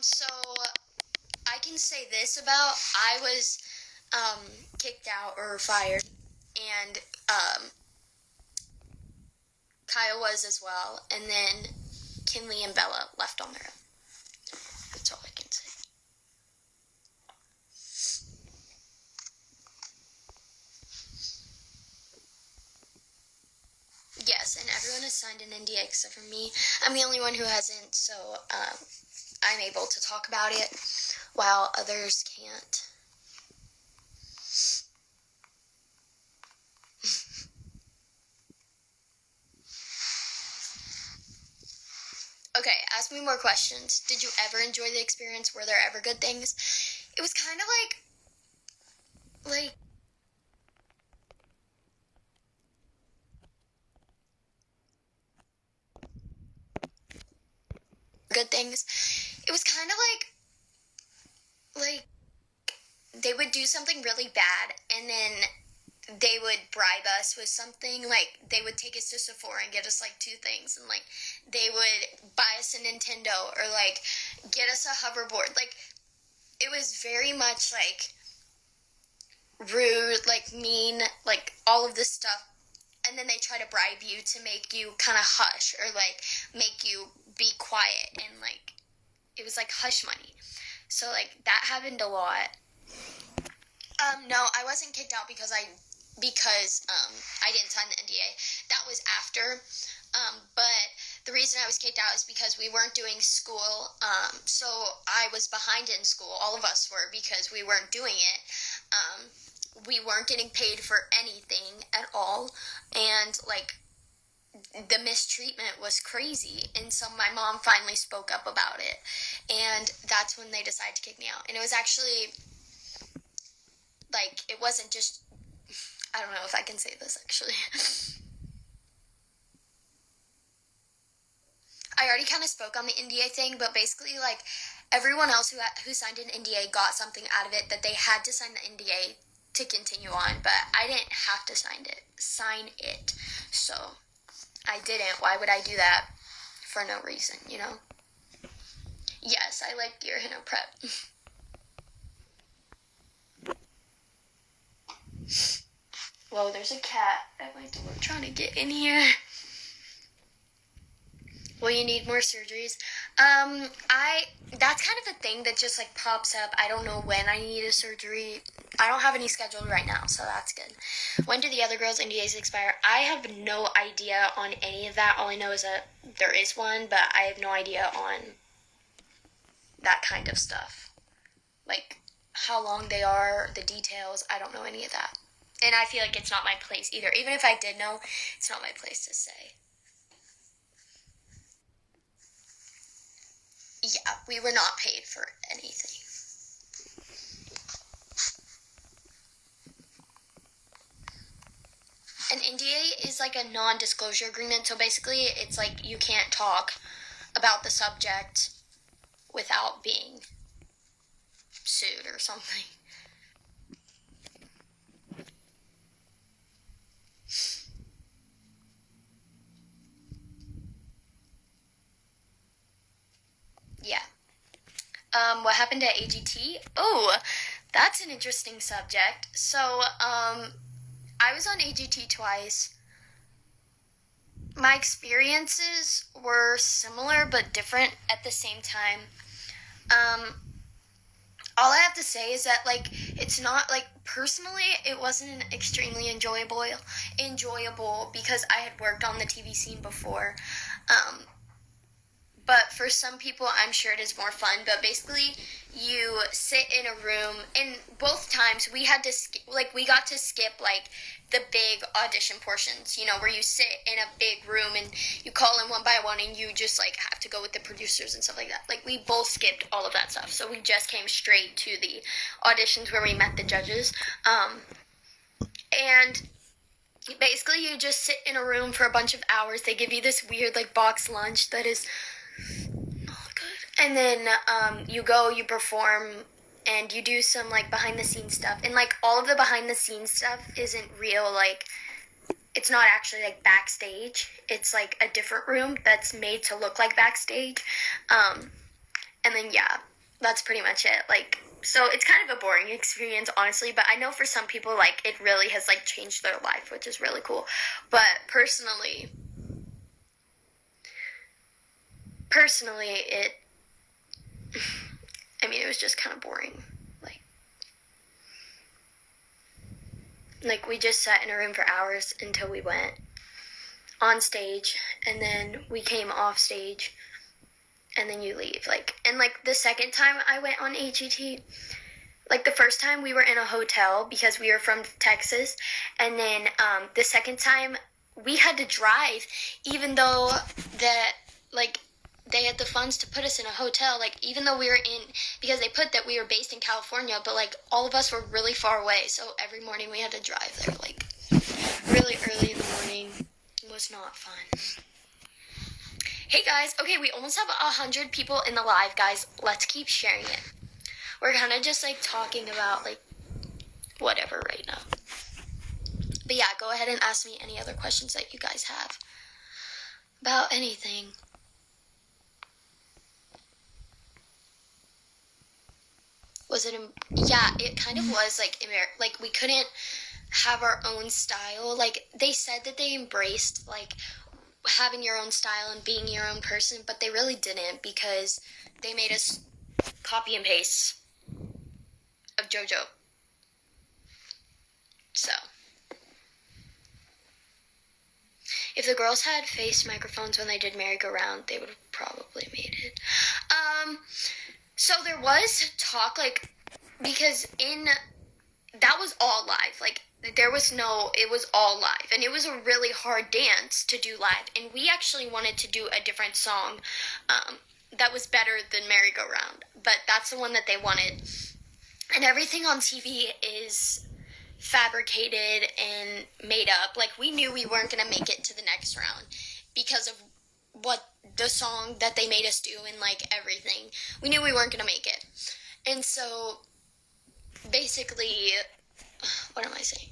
So I can say this about I was kicked out or fired, and Kyle was as well, and then Kinley and Bella left on their own. That's all I can say. Yes, and everyone has signed an NDA except for me. I'm the only one who hasn't, so I'm able to talk about it while others can't. Okay, ask me more questions. Did you ever enjoy the experience? Were there ever good things? It was kind of like good things. It was kind of like they would do something really bad, and then they would bribe us with something. Like, they would take us to Sephora and get us like 2 things, and like they would buy us a Nintendo or like get us a hoverboard. Like, it was very much like rude, like mean, like all of this stuff. And then they try to bribe you to make you kind of hush or like make you be quiet, and like it was like hush money. So like that happened a lot. No, I wasn't kicked out because I didn't sign the NDA. That was after. But the reason I was kicked out is because we weren't doing school. So I was behind in school. All of us were, because we weren't doing it. We weren't getting paid for anything at all. And like the mistreatment was crazy. And so my mom finally spoke up about it. And that's when they decided to kick me out. And it was actually like, it wasn't just, I don't know if I can say this actually. I already kind of spoke on the NDA thing, but basically, like, everyone else who signed an NDA got something out of it, that they had to sign the NDA to continue on, but I didn't have to sign it. So I didn't. Why would I do that for no reason, you know? Yes, I like Deer Hunter Prep. Whoa, there's a cat at my door trying to get in here. Will you need more surgeries? That's kind of a thing that just like pops up. I don't know when I need a surgery. I don't have any scheduled right now, so that's good. When do the other girls' NDAs expire? I have no idea on any of that. All I know is that there is one, but I have no idea on that kind of stuff. Like how long they are, the details, I don't know any of that. And I feel like it's not my place either. Even if I did know, it's not my place to say. Yeah, we were not paid for anything. An NDA is like a non-disclosure agreement, so basically it's like you can't talk about the subject without being sued or something. Yeah. What happened at AGT? Oh, that's an interesting subject. So, I was on AGT twice. My experiences were similar but different at the same time. All I have to say is that, like, it's not, like, personally, it wasn't extremely enjoyable because I had worked on the TV scene before. But for some people, I'm sure it is more fun. But basically, you sit in a room, and both times we had to we got to skip like the big audition portions, you know, where you sit in a big room and you call in one by one, and you just like have to go with the producers and stuff like that. Like, we both skipped all of that stuff, so we just came straight to the auditions where we met the judges. And basically, you just sit in a room for a bunch of hours. They give you this weird like box lunch that is not good, and then you go, you perform, and you do some like behind the scenes stuff. And like all of the behind the scenes stuff isn't real. Like, it's not actually like backstage. It's like a different room that's made to look like backstage. And And then, yeah, that's pretty much it. Like, so it's kind of a boring experience, honestly, but I know for some people, like, it really has, like, changed their life, which is really cool. But personally, it, I mean, it was just kind of boring. Like, we just sat in a room for hours until we went on stage, and then we came off stage, and then you leave. Like, and, like, the second time I went on AGT, like, the first time we were in a hotel because we were from Texas, and then the second time we had to drive, even though that, like, they had the funds to put us in a hotel, like, even though we were because they put that we were based in California, but, like, all of us were really far away, so every morning we had to drive there, like, really early in the morning. It was not fun. Hey, guys, okay, we almost have 100 people in the live, guys. Let's keep sharing it. We're kind of just, like, talking about, like, whatever right now. But, yeah, go ahead and ask me any other questions that you guys have about anything. Was it, yeah, it kind of was, like, we couldn't have our own style. Like, they said that they embraced, like, having your own style and being your own person, but they really didn't, because they made us copy and paste of JoJo. So, if the girls had face microphones when they did merry-go-round, they would have probably made it. So there was talk, like, because that was all live, like, it was all live, and it was a really hard dance to do live, and we actually wanted to do a different song, that was better than merry-go-round, but that's the one that they wanted, and everything on TV is fabricated and made up. Like, we knew we weren't going to make it to the next round because of what the song that they made us do and, like, everything. We knew we weren't going to make it. And so, basically, what am I saying?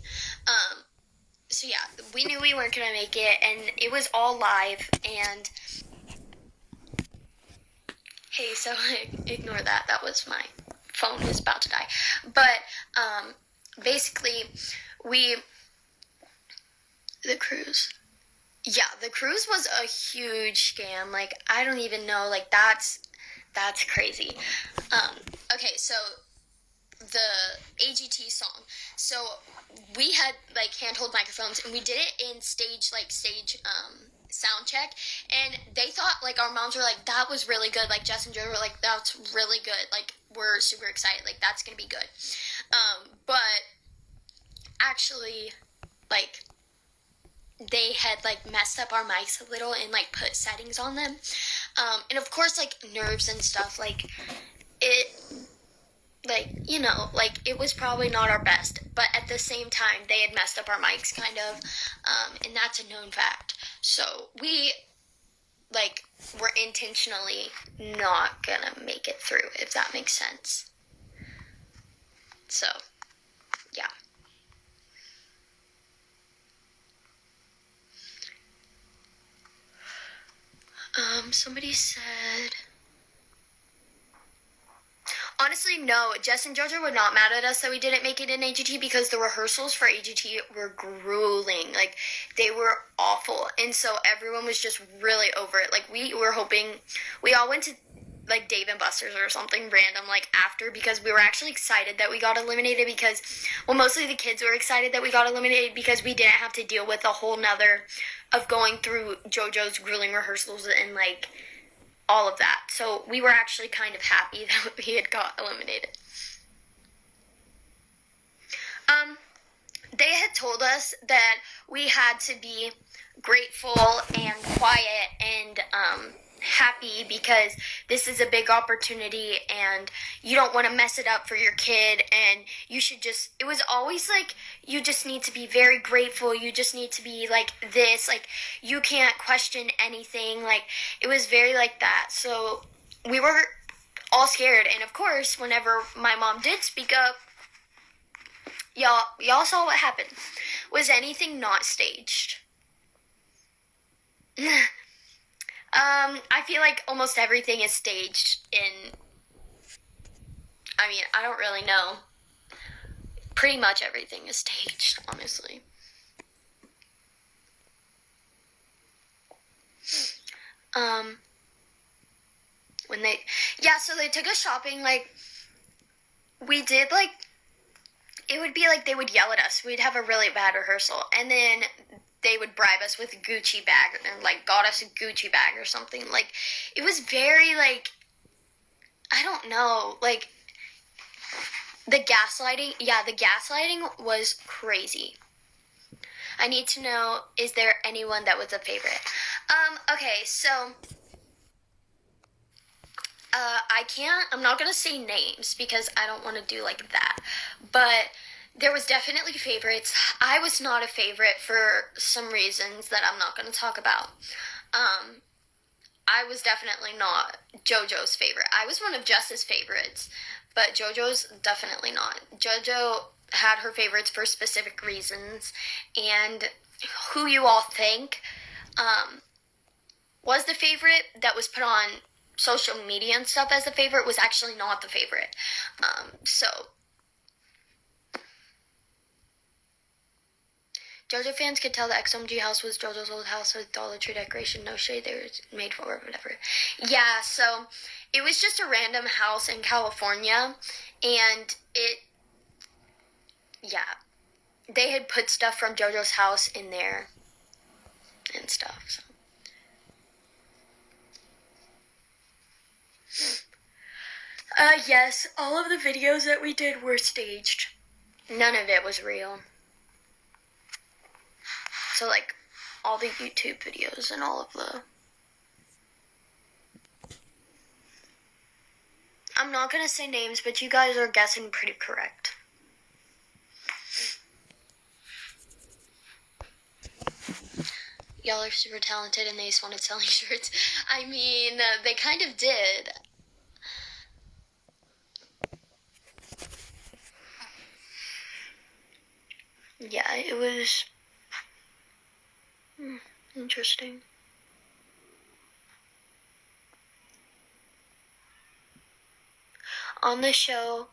So yeah, we knew we weren't going to make it, and it was all live, and hey, so ignore that. That was my phone is about to die. But, basically, the cruise. Yeah, the cruise was a huge scam. Like, I don't even know. Like, that's crazy. Okay, so the AGT song. So we had, like, handheld microphones, and we did it in stage sound check, and they thought, like, our moms were like, that was really good. Like, Jess and Joe were like, that's really good. Like, we're super excited. Like, that's gonna be good. But actually, like, they had, like, messed up our mics a little and, like, put settings on them. And of course, like, nerves and stuff, like, it, like, you know, like, it was probably not our best, but at the same time, they had messed up our mics, kind of, and that's a known fact. So, we, like, were intentionally not gonna make it through, if that makes sense. So, yeah. Somebody said... Honestly, no. Jess and Georgia were not mad at us that we didn't make it in AGT because the rehearsals for AGT were grueling. Like, they were awful. And so everyone was just really over it. Like, we were hoping... We all went to, like, Dave & Buster's or something random, like, after, because we were actually excited that we got eliminated because... Well, mostly the kids were excited that we got eliminated because we didn't have to deal with a whole nother of going through JoJo's grueling rehearsals and, like... all of that. So we were actually kind of happy that we had got eliminated. They had told us that we had to be grateful and quiet and happy because this is a big opportunity and you don't want to mess it up for your kid, and you should just, it was always like, you just need to be very grateful, you just need to be like this, like, you can't question anything, like, it was very like that. So we were all scared, and of course, whenever my mom did speak up, y'all saw what happened. Was anything not staged? I feel like almost everything is staged in I mean, I don't really know. Pretty much everything is staged, honestly. So they took us shopping, like, we did, like, it would be like they would yell at us. We'd have a really bad rehearsal, and then they would bribe us with a Gucci bag, and, like, got us a Gucci bag or something. Like, it was very, like, I don't know, like, the gaslighting was crazy. I need to know, is there anyone that was a favorite? Okay, so I'm not going to say names because I don't want to do like that. But there was definitely favorites. I was not a favorite for some reasons that I'm not going to talk about. I was definitely not JoJo's favorite. I was one of Jess's favorites, but JoJo's definitely not. JoJo had her favorites for specific reasons, and who you all think was the favorite that was put on social media and stuff as the favorite was actually not the favorite. JoJo fans could tell the XOMG house was JoJo's old house with Dollar Tree decoration. No shade, they were made for or whatever. Yeah, so it was just a random house in California, and they had put stuff from JoJo's house in there and stuff, so. Yes, all of the videos that we did were staged. None of it was real. So, like, all the YouTube videos and all of the... I'm not gonna say names, but you guys are guessing pretty correct. Y'all are super talented and they just wanted selling shirts. I mean, they kind of did. Yeah, it was interesting. On the show,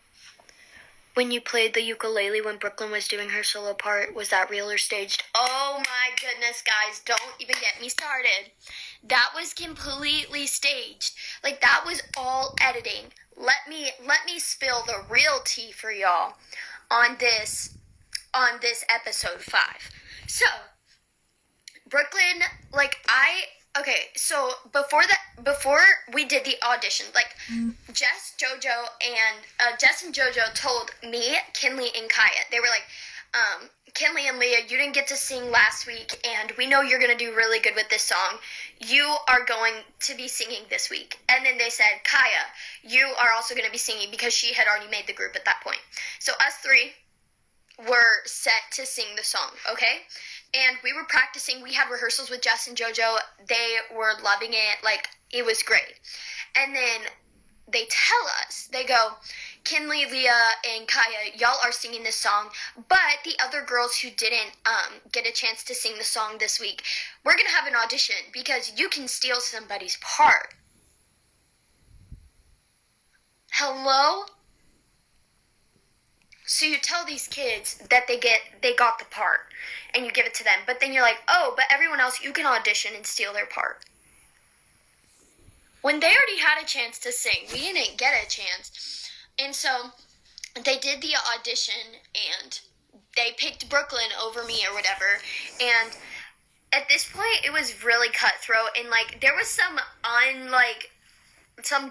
when you played the ukulele when Brooklyn was doing her solo part, was that real or staged? Oh my goodness, guys, don't even get me started. That was completely staged. Like, that was all editing. Let me spill the real tea for y'all on this episode 5. So, Brooklyn, so before we did the audition, like, Jess and JoJo told me, Kinley, and Kaya, they were like, Kinley and Leigha, you didn't get to sing last week, and we know you're going to do really good with this song. You are going to be singing this week. And then they said, Kaya, you are also going to be singing, because she had already made the group at that point. So us 3 were set to sing the song, okay? And we were practicing. We had rehearsals with Jess and JoJo. They were loving it. Like, it was great. And then they tell us, they go, Kinley, Leigha, and Kaya, y'all are singing this song, but the other girls who didn't get a chance to sing the song this week, we're going to have an audition because you can steal somebody's part. Hello? So you tell these kids that they got the part, and you give it to them, but then you're like, oh, but everyone else, you can audition and steal their part. When they already had a chance to sing, we didn't get a chance. And so they did the audition, and they picked Brooklyn over me or whatever, and at this point, it was really cutthroat, and, like, there was some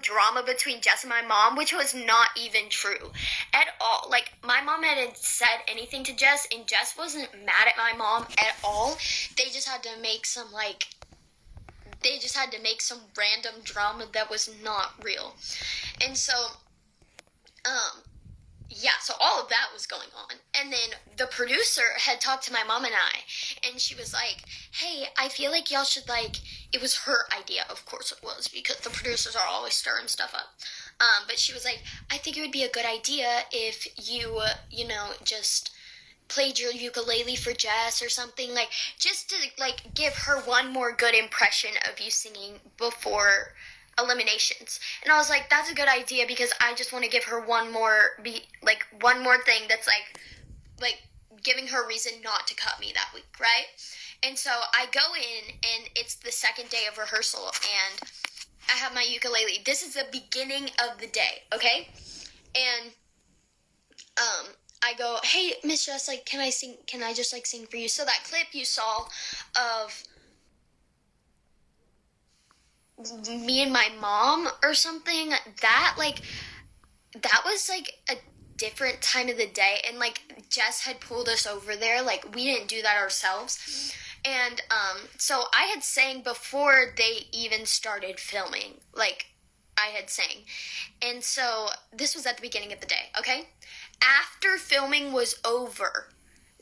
drama between Jess and my mom, which was not even true at all. Like, my mom hadn't said anything to Jess, and Jess wasn't mad at my mom at all. They just had to make some random drama that was not real. And so, so all of that was going on. And then the producer had talked to my mom and I, and she was like, hey, I feel like y'all should, like, it was her idea, of course it was, because the producers are always stirring stuff up. But she was like, I think it would be a good idea if you, just played your ukulele for Jess or something, like, just to, like, give her one more good impression of you singing before eliminations. And I was like, that's a good idea because I just want to give her one more thing that's like giving her a reason not to cut me that week, right? And so I go in and it's the second day of rehearsal and I have my ukulele. This is the beginning of the day, okay? And I go, hey, Miss Jess, like, can I sing? Can I just like sing for you? So that clip you saw of me and my mom or something, that was like a different time of the day, and like Jess had pulled us over there. Like we didn't do that ourselves. And so I had sang before they even started filming. Like I had sang. And so this was at the beginning of the day, okay? After filming was over,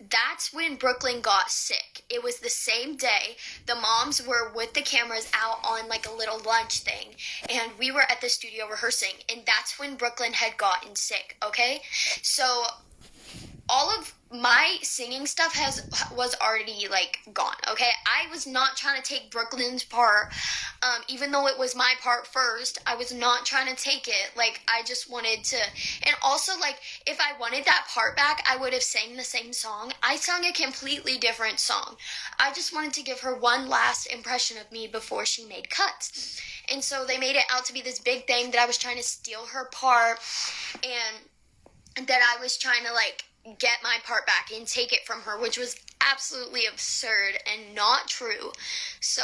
that's when Brooklyn got sick. It was the same day. The moms were with the cameras out on like a little lunch thing, and we were at the studio rehearsing, and that's when Brooklyn had gotten sick, okay? So all of my singing stuff was already like gone, okay? I was not trying to take Brooklyn's part, even though it was my part first. I was not trying to take it. Like I just wanted to, and also like if I wanted that part back, I would have sang the same song. I sung a completely different song. I just wanted to give her one last impression of me before she made cuts. And so they made it out to be this big thing that I was trying to steal her part, and that I was trying to like get my part back and take it from her, which was absolutely absurd and not true. So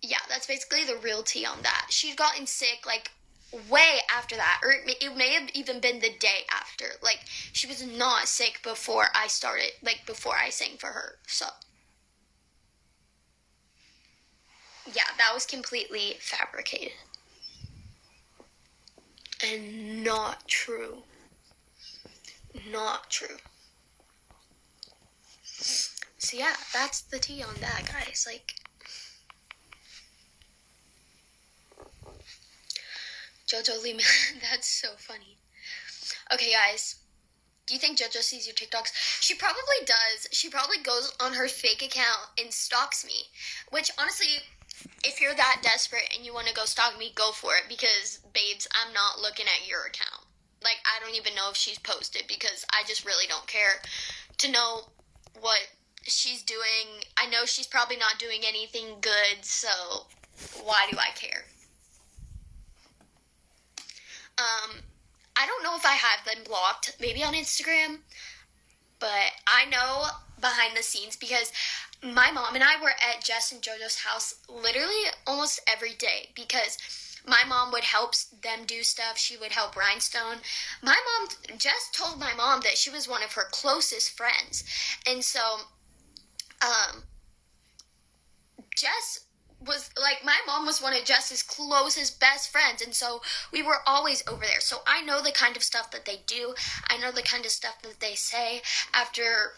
yeah, that's basically the real tea on that. She'd gotten sick like way after that, or it may have even been the day after. Like she was not sick before I started, like before I sang for her. So yeah, that was completely fabricated and not true. Not true. So yeah, that's the tea on that, guys. Like, Jojo Lee, that's so funny. Okay, guys, do you think Jojo sees your TikToks? She probably does. She probably goes on her fake account and stalks me. Which, honestly, if you're that desperate and you want to go stalk me, go for it. Because, babes, I'm not looking at your account. Like, I don't even know if she's posted because I just really don't care to know what she's doing. I know she's probably not doing anything good, so why do I care? I don't know if I have them blocked, maybe on Instagram, but I know behind the scenes because my mom and I were at Jess and JoJo's house literally almost every day because my mom would help them do stuff. She would help Rhinestone. My mom, Jess told my mom that she was one of her closest friends. And so, Jess was, like, my mom was one of Jess's closest best friends. And so we were always over there. So I know the kind of stuff that they do. I know the kind of stuff that they say after,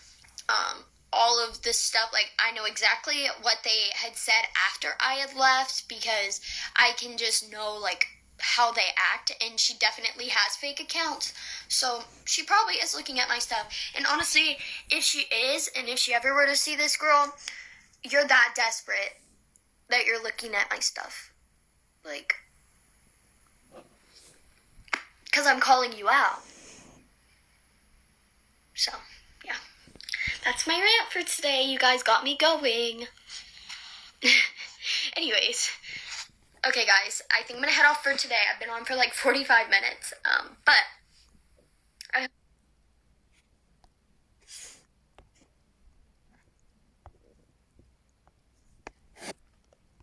all of this stuff. Like I know exactly what they had said after I had left because I can just know like how they act, and she definitely has fake accounts, so she probably is looking at my stuff. And honestly, if she is, and if she ever were to see this, girl, you're that desperate that you're looking at my stuff, like, because I'm calling you out. So yeah, that's my rant for today. You guys got me going. Anyways, okay, guys, I think I'm gonna head off for today. I've been on for like 45 minutes, but I